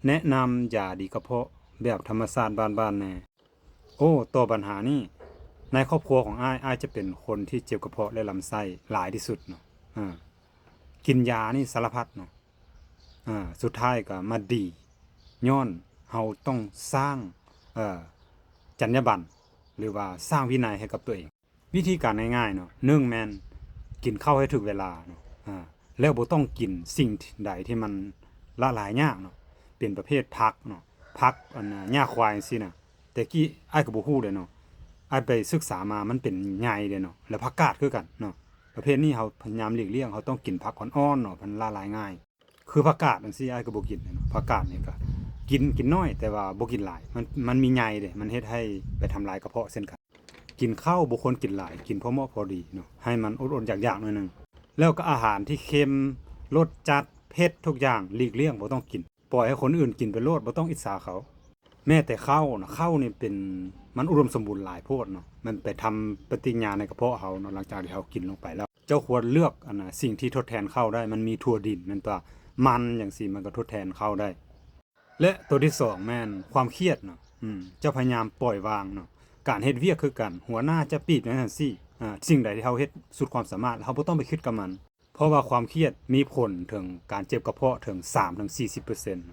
แนะนำยาดีกระเพาะแบบธรรมชาติบ้านๆแน่โอ้ตัวปัญหานี้ในครอบครัวของอ้ายจะเป็นคนที่เจ็บกระเพาะและลำไส้หลายที่สุดเนาะกินยานี่สารพัดเนาะสุดท้ายก็มาดีย้อนเฮาต้องสร้างเอ่อจรรยาบรรณหรือว่าสร้างวินัยให้กับตัวเองวิธีการง่ายๆเนาะ1แม่นกินข้าวให้ถูกเวลาเนาะแล้วบ่ต้องกินสิ่งใดที่มันละลายยากเนาะเป็นประเภทผักเนาะผักอันน่ะหญ้าควายจังซี่น่ะแต่กี้อ้ายก็บ่ฮู้เลยเนาะอ้ายไปศึกษามามันเป็นใหญ่เด้เนาะแล้วผักกาดคือกันเนาะประเภทนี้เฮาพยายามหลีกเลี่ยงเฮาต้องกินผักอ่อนๆเนาะมันละลายง่ายคือผักกาดจังซี่อ้ายก็บ่กินเนาะผักกาดนี่ก็กินน้อยแต่ว่าบ่กินหลายมันมีใหญ่เด้มันเฮ็ดให้ไปทำลายกระเพาะเช่นกันกินข้าวบ่ควรกินหลายกินพอเหมาะพอดีเนาะให้มันอดๆอยากๆหน่อยหนึงแล้วก็อาหารที่เค็มรสจัดเผ็ดทุกอย่างหลีกเลี่ยงบ่ต้องกินปล่อยให้คนอื่นกินไปโลดบ่ต้องอิจฉาเขาแม้แต่ข้าวนะข้าวนี่เป็นมันอุดมสมบูรณ์หลายโพดเนาะมันไปทำปฏิกิริยาในกระเพาะเฮาเนาะหลังจากที่เฮากินลงไปแล้วเจ้าควรเลือกอันน่ะสิ่งที่ทดแทนข้าวได้มันมีถั่วดินแม่นตัวมันจังซี่มันก็ทดแทนข้าวได้ และตัวที่สองแม่นความเครียดเนาะเจ้าพยายามปล่อยวางเนาะการเฮ็ดเวียกคือกันหัวหน้าจะปีบจังซั่นซี่สิ่งใดที่เฮาเฮ็ดสุดความสามารถเฮาบ่ต้องไปคิดกับมันเพราะว่าความเครียดมีผลถึงการเจ็บกระเพาะถึง3-40%เปอร์เซ็นต์